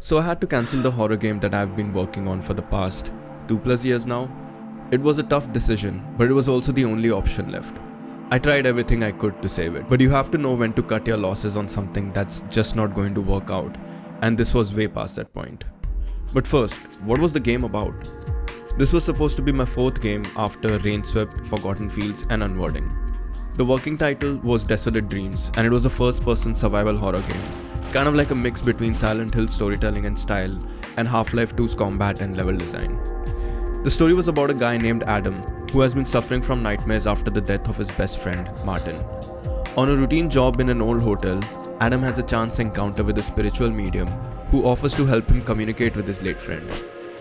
So I had to cancel the horror game that I've been working on for the past 2+ years now. It was a tough decision, but it was also the only option left. I tried everything I could to save it, but you have to know when to cut your losses on something that's just not going to work out, and this was way past that point. But first, what was the game about? This was supposed to be my 4th game after Rainswept, Forgotten Fields and Unwording. The working title was Desolate Dreams, and it was a first-person survival horror game, kind of like a mix between Silent Hill storytelling and style and Half-Life 2's combat and level design. The story was about a guy named Adam who has been suffering from nightmares after the death of his best friend, Martin. On a routine job in an old hotel, Adam has a chance encounter with a spiritual medium who offers to help him communicate with his late friend.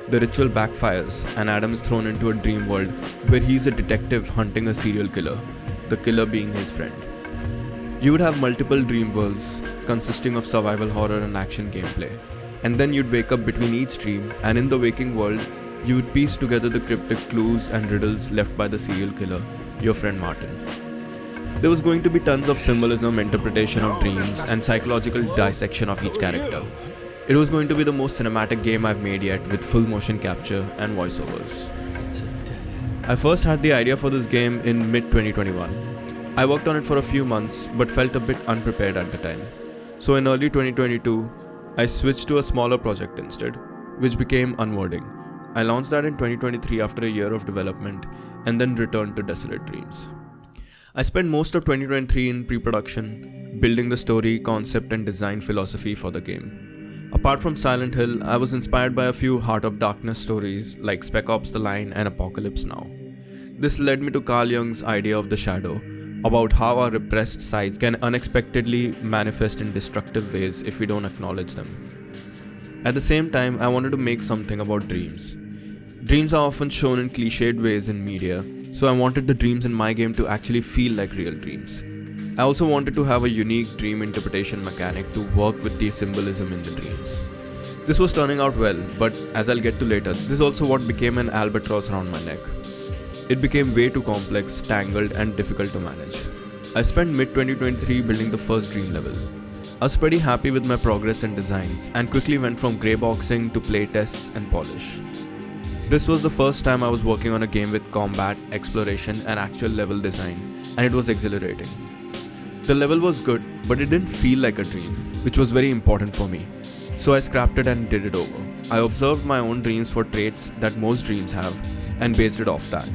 The ritual backfires and Adam is thrown into a dream world where he's a detective hunting a serial killer, the killer being his friend. You would have multiple dream worlds consisting of survival horror and action gameplay, and then you'd wake up between each dream, and in the waking world, you would piece together the cryptic clues and riddles left by the serial killer, your friend Martin. There was going to be tons of symbolism, interpretation of dreams, and psychological dissection of each character. It was going to be the most cinematic game I've made yet, with full motion capture and voiceovers. I first had the idea for this game in mid-2021. I worked on it for a few months but felt a bit unprepared at the time. So in early 2022, I switched to a smaller project instead, which became Unwording. I launched that in 2023 after a year of development and then returned to Desolate Dreams. I spent most of 2023 in pre-production, building the story, concept and design philosophy for the game. Apart from Silent Hill, I was inspired by a few Heart of Darkness stories like Spec Ops: The Line and Apocalypse Now. This led me to Carl Jung's idea of the shadow, about how our repressed sides can unexpectedly manifest in destructive ways if we don't acknowledge them. At the same time, I wanted to make something about dreams. Dreams are often shown in cliched ways in media, so I wanted the dreams in my game to actually feel like real dreams. I also wanted to have a unique dream interpretation mechanic to work with the symbolism in the dreams. This was turning out well, but as I'll get to later, this is also what became an albatross around my neck. It became way too complex, tangled and difficult to manage. I spent mid-2023 building the first dream level. I was pretty happy with my progress and designs and quickly went from grey boxing to play tests and polish. This was the first time I was working on a game with combat, exploration and actual level design, and it was exhilarating. The level was good, but it didn't feel like a dream, which was very important for me. So I scrapped it and did it over. I observed my own dreams for traits that most dreams have and based it off that.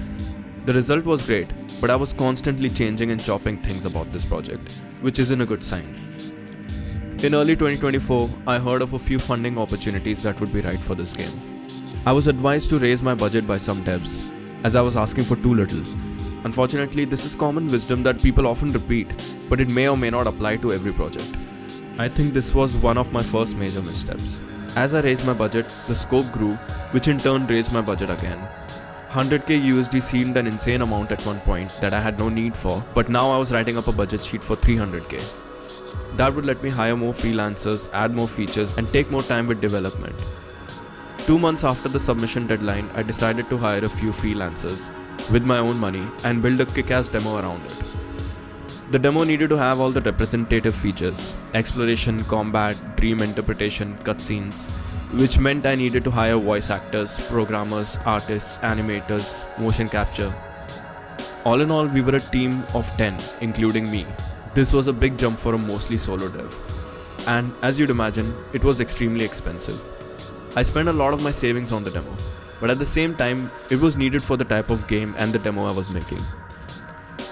The result was great, but I was constantly changing and chopping things about this project, which isn't a good sign. In early 2024, I heard of a few funding opportunities that would be right for this game. I was advised to raise my budget by some devs, as I was asking for too little. Unfortunately, this is common wisdom that people often repeat, but it may or may not apply to every project. I think this was one of my first major missteps. As I raised my budget, the scope grew, which in turn raised my budget again. 100k USD seemed an insane amount at one point that I had no need for, but now I was writing up a budget sheet for 300k. That would let me hire more freelancers, add more features, and take more time with development. 2 months after the submission deadline, I decided to hire a few freelancers with my own money and build a kick-ass demo around it. The demo needed to have all the representative features: exploration, combat, dream interpretation, cutscenes, which meant I needed to hire voice actors, programmers, artists, animators, motion capture. All in all, we were a team of 10, including me. This was a big jump for a mostly solo dev. And as you'd imagine, it was extremely expensive. I spent a lot of my savings on the demo, but at the same time, it was needed for the type of game and the demo I was making.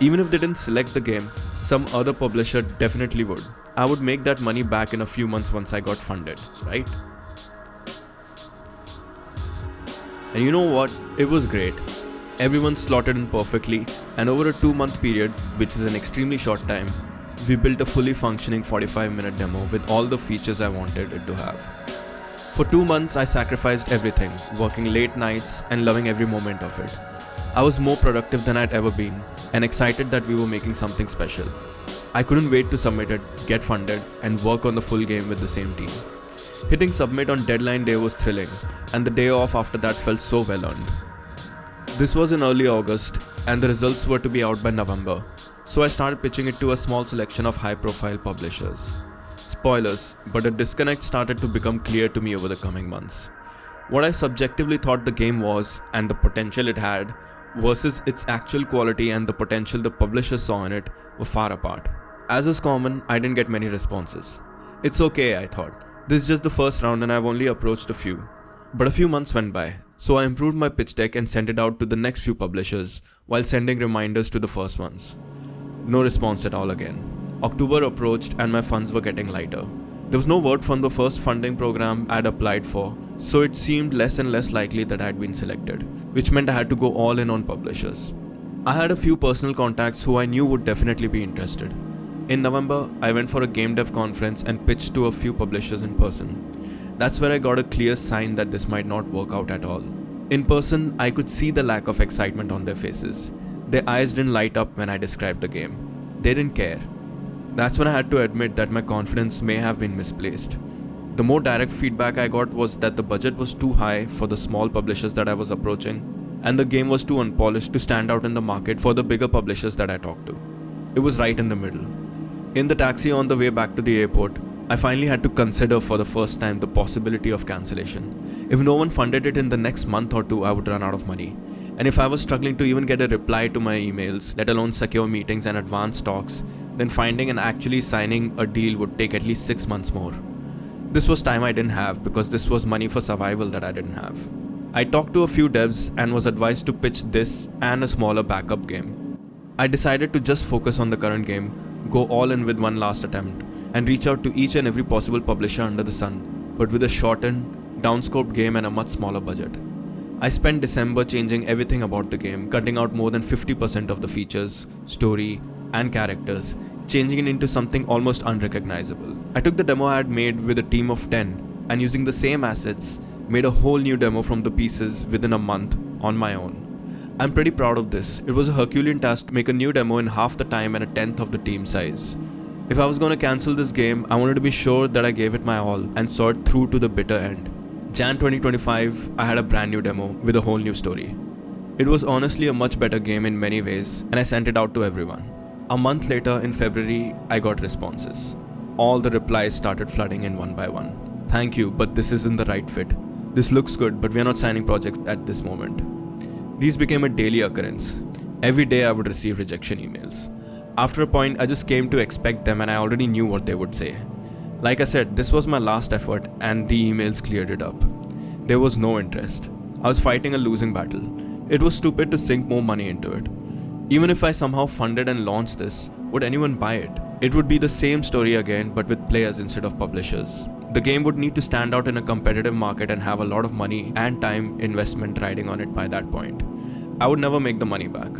Even if they didn't select the game, some other publisher definitely would. I would make that money back in a few months once I got funded, right? And you know what? It was great. Everyone slotted in perfectly, and over a 2-month period, which is an extremely short time, we built a fully functioning 45-minute demo with all the features I wanted it to have. For 2 months, I sacrificed everything, working late nights and loving every moment of it. I was more productive than I'd ever been, and excited that we were making something special. I couldn't wait to submit it, get funded, and work on the full game with the same team. Hitting submit on deadline day was thrilling, and the day off after that felt so well earned. This was in early August, and the results were to be out by November, so I started pitching it to a small selection of high-profile publishers. Spoilers, but a disconnect started to become clear to me over the coming months. What I subjectively thought the game was and the potential it had versus its actual quality and the potential the publisher saw in it were far apart. As is common, I didn't get many responses. It's okay, I thought. This is just the first round and I've only approached a few. But a few months went by, so I improved my pitch deck and sent it out to the next few publishers while sending reminders to the first ones. No response at all again. October approached and my funds were getting lighter. There was no word from the first funding program I'd applied for, so it seemed less and less likely that I'd been selected, which meant I had to go all in on publishers. I had a few personal contacts who I knew would definitely be interested. In November, I went for a game dev conference and pitched to a few publishers in person. That's where I got a clear sign that this might not work out at all. In person, I could see the lack of excitement on their faces. Their eyes didn't light up when I described the game. They didn't care. That's when I had to admit that my confidence may have been misplaced. The more direct feedback I got was that the budget was too high for the small publishers that I was approaching, and the game was too unpolished to stand out in the market for the bigger publishers that I talked to. It was right in the middle. In the taxi on the way back to the airport, I finally had to consider for the first time the possibility of cancellation. If no one funded it in the next month or two, I would run out of money. And if I was struggling to even get a reply to my emails, let alone secure meetings and advance talks, then finding and actually signing a deal would take at least 6 months more. This was time I didn't have because this was money for survival that I didn't have. I talked to a few devs and was advised to pitch this and a smaller backup game. I decided to just focus on the current game, go all in with one last attempt, and reach out to each and every possible publisher under the sun, but with a shortened, downscoped game and a much smaller budget. I spent December changing everything about the game, cutting out more than 50% of the features, story, and characters, changing it into something almost unrecognizable. I took the demo I had made with a team of 10 and using the same assets, made a whole new demo from the pieces within a month on my own. I'm pretty proud of this. It was a Herculean task to make a new demo in half the time and a tenth of the team size. If I was going to cancel this game, I wanted to be sure that I gave it my all and saw it through to the bitter end. Jan 2025, I had a brand new demo with a whole new story. It was honestly a much better game in many ways, and I sent it out to everyone. A month later, in February, I got responses. All the replies started flooding in one by one. Thank you, but this isn't the right fit. This looks good, but we are not signing projects at this moment. These became a daily occurrence. Every day I would receive rejection emails. After a point, I just came to expect them and I already knew what they would say. Like I said, this was my last effort and the emails cleared it up. There was no interest. I was fighting a losing battle. It was stupid to sink more money into it. Even if I somehow funded and launched this, would anyone buy it? It would be the same story again, but with players instead of publishers. The game would need to stand out in a competitive market and have a lot of money and time investment riding on it by that point. I would never make the money back.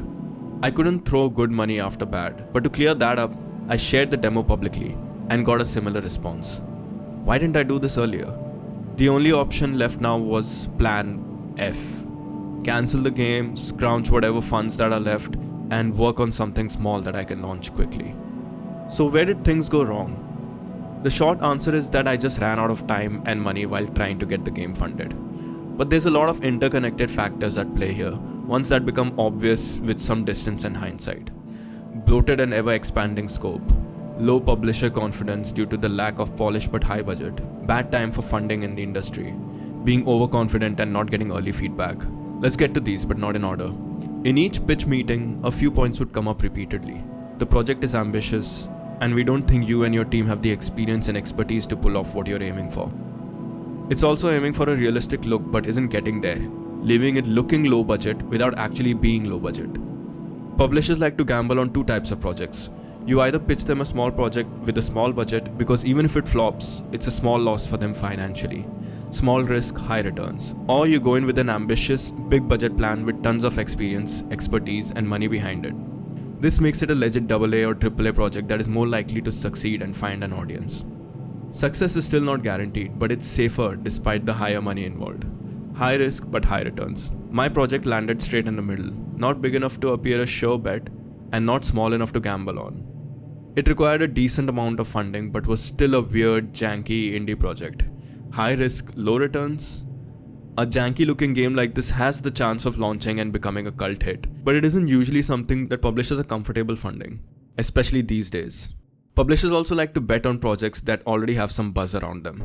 I couldn't throw good money after bad, but to clear that up, I shared the demo publicly and got a similar response. Why didn't I do this earlier? The only option left now was plan F. Cancel the game, scrounge whatever funds that are left, and work on something small that I can launch quickly. So where did things go wrong? The short answer is that I just ran out of time and money while trying to get the game funded. But there's a lot of interconnected factors at play here, ones that become obvious with some distance and hindsight. Bloated and ever-expanding scope, low publisher confidence due to the lack of polish but high budget, bad time for funding in the industry, being overconfident and not getting early feedback. Let's get to these, but not in order. In each pitch meeting, a few points would come up repeatedly. The project is ambitious, and we don't think you and your team have the experience and expertise to pull off what you're aiming for. It's also aiming for a realistic look but isn't getting there, leaving it looking low budget without actually being low budget. Publishers like to gamble on two types of projects. You either pitch them a small project with a small budget because even if it flops, it's a small loss for them financially. Small risk, high returns. Or you go in with an ambitious, big budget plan with tons of experience, expertise, and money behind it. This makes it a legit AA or AAA project that is more likely to succeed and find an audience. Success is still not guaranteed, but it's safer despite the higher money involved. High risk but high returns. My project landed straight in the middle, not big enough to appear a sure bet and not small enough to gamble on. It required a decent amount of funding but was still a weird, janky indie project. High risk, low returns? A janky looking game like this has the chance of launching and becoming a cult hit, but it isn't usually something that publishers are comfortable funding, especially these days. Publishers also like to bet on projects that already have some buzz around them.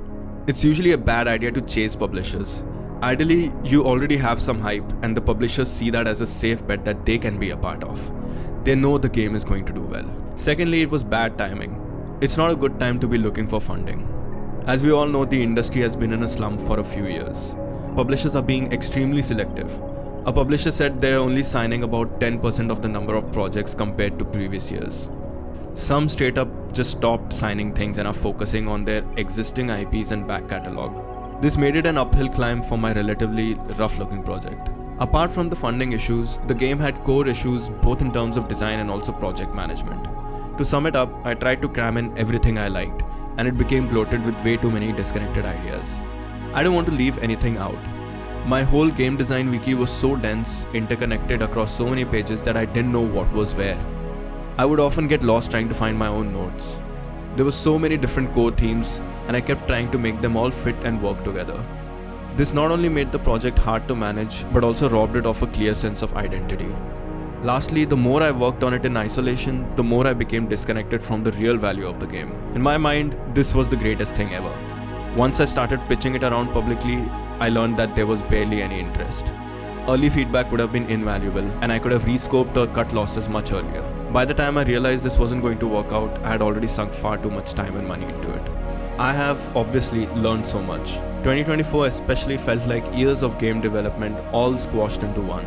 It's usually a bad idea to chase publishers. Ideally, you already have some hype and the publishers see that as a safe bet that they can be a part of. They know the game is going to do well. Secondly, it was bad timing. It's not a good time to be looking for funding. As we all know, the industry has been in a slump for a few years. Publishers are being extremely selective. A publisher said they're only signing about 10% of the number of projects compared to previous years. Some straight up just stopped signing things and are focusing on their existing IPs and back catalog. This made it an uphill climb for my relatively rough-looking project. Apart from the funding issues, the game had core issues both in terms of design and also project management. To sum it up, I tried to cram in everything I liked, and it became bloated with way too many disconnected ideas. I don't want to leave anything out. My whole game design wiki was so dense, interconnected across so many pages that I didn't know what was where. I would often get lost trying to find my own notes. There were so many different core themes, and I kept trying to make them all fit and work together. This not only made the project hard to manage, but also robbed it of a clear sense of identity. Lastly, the more I worked on it in isolation, the more I became disconnected from the real value of the game. In my mind, this was the greatest thing ever. Once I started pitching it around publicly, I learned that there was barely any interest. Early feedback would have been invaluable, and I could have rescoped or cut losses much earlier. By the time I realized this wasn't going to work out, I had already sunk far too much time and money into it. I have obviously learned so much. 2024 especially felt like years of game development all squashed into one.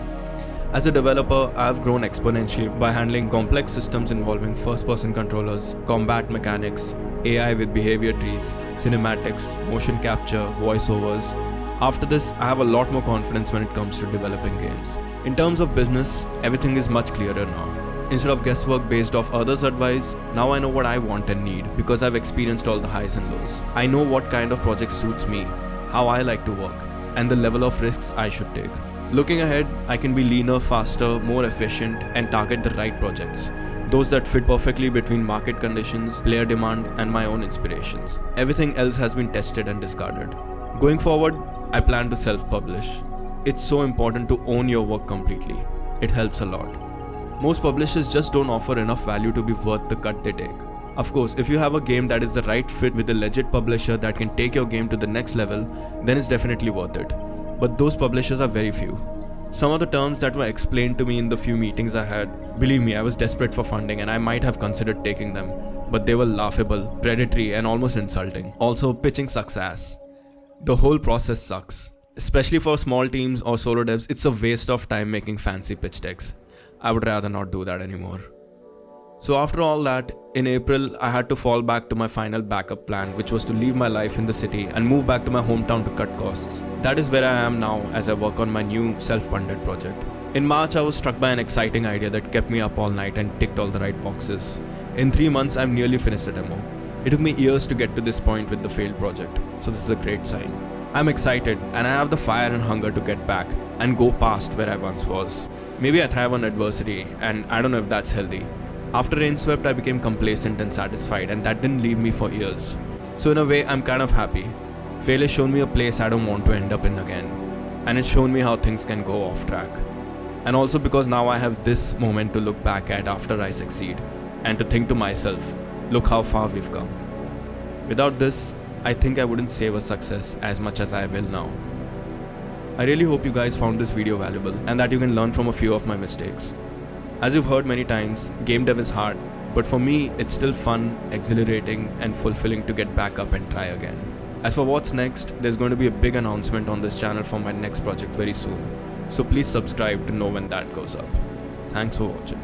As a developer, I have grown exponentially by handling complex systems involving first-person controllers, combat mechanics, AI with behavior trees, cinematics, motion capture, voiceovers. After this, I have a lot more confidence when it comes to developing games. In terms of business, everything is much clearer now. Instead of guesswork based off others' advice, now I know what I want and need because I've experienced all the highs and lows. I know what kind of project suits me, how I like to work, and the level of risks I should take. Looking ahead, I can be leaner, faster, more efficient, and target the right projects. Those that fit perfectly between market conditions, player demand, and my own inspirations. Everything else has been tested and discarded. Going forward, I plan to self-publish. It's so important to own your work completely. It helps a lot. Most publishers just don't offer enough value to be worth the cut they take. Of course, if you have a game that is the right fit with a legit publisher that can take your game to the next level, then it's definitely worth it. But those publishers are very few. Some of the terms that were explained to me in the few meetings I had, believe me, I was desperate for funding and I might have considered taking them, but they were laughable, predatory, and almost insulting. Also, pitching sucks ass. The whole process sucks. Especially for small teams or solo devs, it's a waste of time making fancy pitch decks. I would rather not do that anymore. So after all that, in April, I had to fall back to my final backup plan, which was to leave my life in the city and move back to my hometown to cut costs. That is where I am now as I work on my new self-funded project. In March, I was struck by an exciting idea that kept me up all night and ticked all the right boxes. In 3 months, I've nearly finished the demo. It took me years to get to this point with the failed project, so this is a great sign. I'm excited and I have the fire and hunger to get back and go past where I once was. Maybe I thrive on adversity, and I don't know if that's healthy. After Rainswept, I became complacent and satisfied, and that didn't leave me for years. So in a way, I'm kind of happy. Failure's shown me a place I don't want to end up in again, and it's shown me how things can go off track. And also because now I have this moment to look back at after I succeed, and to think to myself, look how far we've come. Without this, I think I wouldn't savor success as much as I will now. I really hope you guys found this video valuable and that you can learn from a few of my mistakes. As you've heard many times, game dev is hard, but for me, it's still fun, exhilarating, and fulfilling to get back up and try again. As for what's next, there's going to be a big announcement on this channel for my next project very soon, so please subscribe to know when that goes up. Thanks for watching.